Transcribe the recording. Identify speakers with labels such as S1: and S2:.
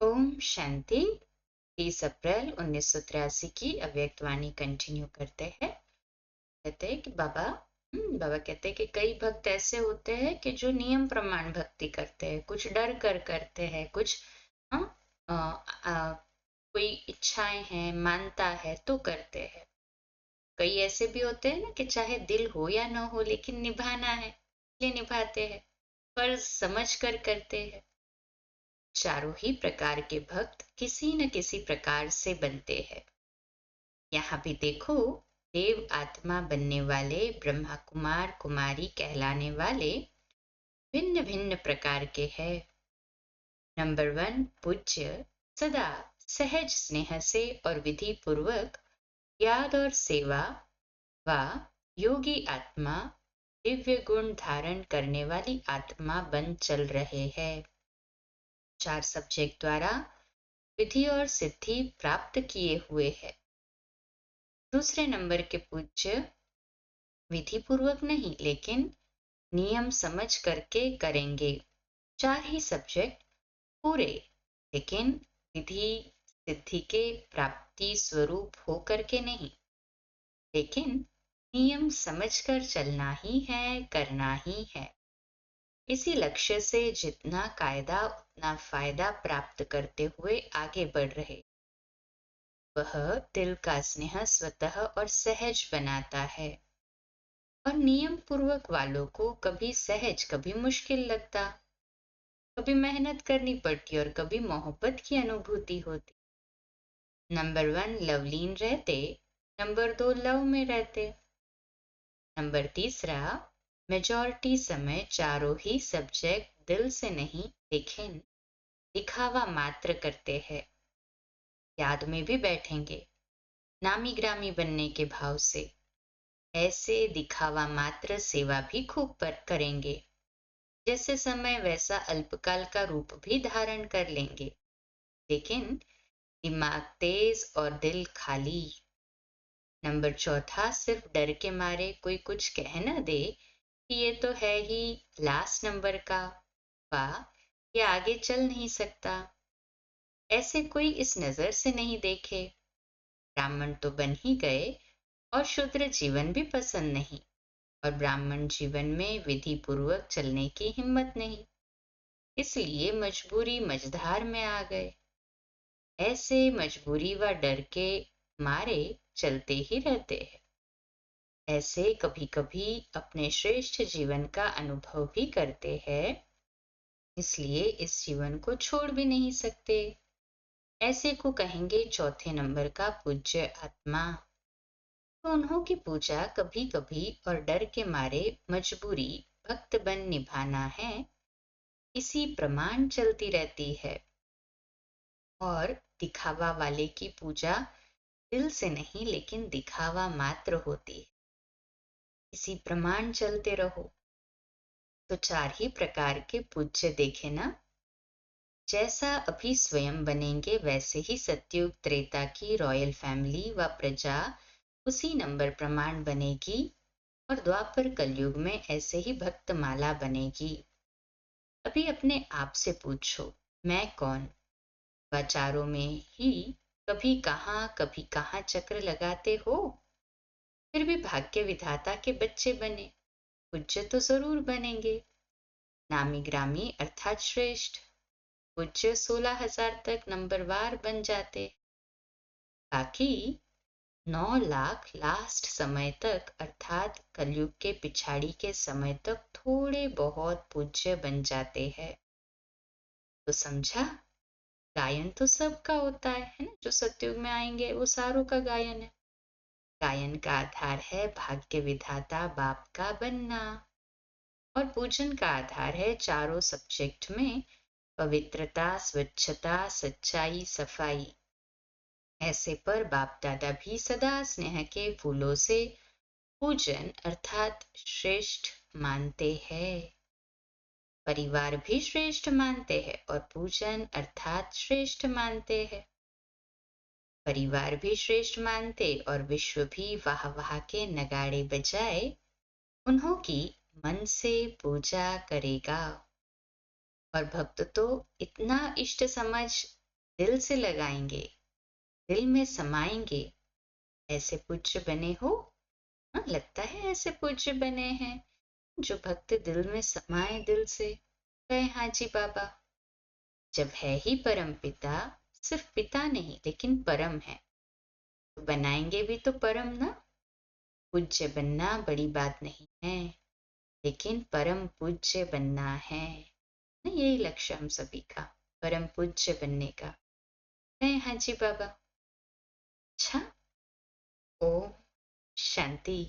S1: ओम शांति। 30 अप्रैल 1983 की अव्यक्तवाणी कंटिन्यू करते हैं। कहते हैं कि बाबा कहते हैं कि कई भक्त ऐसे होते हैं कि जो नियम प्रमाण भक्ति करते हैं, कुछ डर कर करते हैं, कुछ हाँ, कोई इच्छाएं हैं, मानता है तो करते हैं। कई ऐसे भी होते हैं ना कि चाहे दिल हो या ना हो लेकिन निभाना है, ये निभाते हैं, फर्ज समझ कर करते हैं। चारों ही प्रकार के भक्त किसी न किसी प्रकार से बनते हैं। यहाँ भी देखो, देव आत्मा बनने वाले ब्रह्मा कुमार कुमारी कहलाने वाले भिन्न भिन्न प्रकार के हैं। नंबर 1 पूज्य सदा सहज स्नेह से और विधि पूर्वक याद और सेवा व योगी आत्मा दिव्य गुण धारण करने वाली आत्मा बन चल रहे हैं। 4 सब्जेक्ट द्वारा विधि और सिद्धि प्राप्त किए हुए हैं। दूसरे नंबर के पूज्य विधि पूर्वक नहीं लेकिन नियम समझ करके करेंगे। 4 ही सब्जेक्ट पूरे, लेकिन विधि सिद्धि के प्राप्ति स्वरूप हो करके नहीं, लेकिन नियम समझकर चलना ही है, करना ही है। इसी लक्ष्य से जितना कायदा उतना फायदा प्राप्त करते हुए आगे बढ़ रहे। वह दिल का स्नेह स्वतः और सहज बनाता है और नियम पूर्वक वालों को कभी सहज कभी मुश्किल लगता, कभी मेहनत करनी पड़ती और कभी मोहब्बत की अनुभूति होती। नंबर 1 लवलीन रहते, नंबर 2 लव में रहते। नंबर तीसरा मेजॉरिटी समय चारों ही सब्जेक्ट दिल से नहीं लेकिन दिखावा मात्र करते हैं। याद में भी बैठेंगे नामी ग्रामी बनने के भाव से, ऐसे दिखावा मात्र सेवा भी खूब करेंगे। जैसे समय वैसा अल्पकाल का रूप भी धारण कर लेंगे, लेकिन दिमाग तेज और दिल खाली। नंबर 4 सिर्फ डर के मारे कोई कुछ कह न दे कि ये तो है ही लास्ट नंबर का, वाह ये आगे चल नहीं सकता, ऐसे कोई इस नजर से नहीं देखे। ब्राह्मण तो बन ही गए और शूद्र जीवन भी पसंद नहीं, और ब्राह्मण जीवन में विधि पूर्वक चलने की हिम्मत नहीं, इसलिए मजबूरी मझधार में आ गए। ऐसे मजबूरी व डर के मारे चलते ही रहते हैं। ऐसे कभी कभी अपने श्रेष्ठ जीवन का अनुभव भी करते हैं, इसलिए इस जीवन को छोड़ भी नहीं सकते। ऐसे को कहेंगे 4थे नंबर का पूज्य आत्मा। तो उन्हों की पूजा कभी कभी और डर के मारे मजबूरी भक्त बन निभाना है, इसी प्रमाण चलती रहती है। और दिखावा वाले की पूजा दिल से नहीं लेकिन दिखावा मात्र होती है, इसी प्रमाण चलते रहो। तो 4 ही प्रकार के पूज्य देखे ना, जैसा अभी स्वयं बनेंगे वैसे ही सतयुग त्रेता की रॉयल फैमिली व प्रजा उसी नंबर प्रमाण बनेगी, और द्वापर कलयुग में ऐसे ही भक्त माला बनेगी। अभी अपने आप से पूछो, मैं कौन? चारों में ही कभी कहाँ चक्र लगाते हो, फिर भी भाग्य विधाता के बच्चे बने, पूज्य तो जरूर बनेंगे। नामी ग्रामी अर्थात श्रेष्ठ, पूज्य 16,000 तक नंबरवार बन जाते। बाकी 9 लाख लास्ट समय तक अर्थात कलयुग के पिछाड़ी के समय तक थोड़े बहुत पूज्य बन जाते हैं। तो समझा, गायन तो सबका होता है ना, जो सतयुग में आएंगे वो सारों का गायन है। गायन का आधार है भाग्य विधाता बाप का बनना, और पूजन का आधार है चारों सब्जेक्ट में पवित्रता, स्वच्छता, सच्चाई, सफाई। ऐसे पर बाप दादा भी सदा स्नेह के फूलों से पूजन अर्थात श्रेष्ठ मानते हैं। परिवार भी श्रेष्ठ मानते हैं और पूजन अर्थात श्रेष्ठ मानते हैं। परिवार भी श्रेष्ठ मानते और विश्व भी वाह वाह के नगाड़े बजाए उन्हों की मन से पूजा करेगा। और भक्त तो इतना इष्ट समझ दिल से लगाएंगे, दिल में समाएंगे, ऐसे पूज्य बने हो। हाँ, लगता है ऐसे पूज्य बने हैं। जो भक्त दिल में समाए दिल से, कहे हाँ जी बाबा। जब है ही परम पिता, सिर्फ पिता नहीं लेकिन परम है, तो बनाएंगे भी तो परम ना। पूज्य बनना बड़ी बात नहीं है, लेकिन परम पूज्य बनना है ना। यही लक्ष्य हम सभी का, परम पूज्य बनने का। है हाँ जी बाबा। अच्छा। ओम शांति।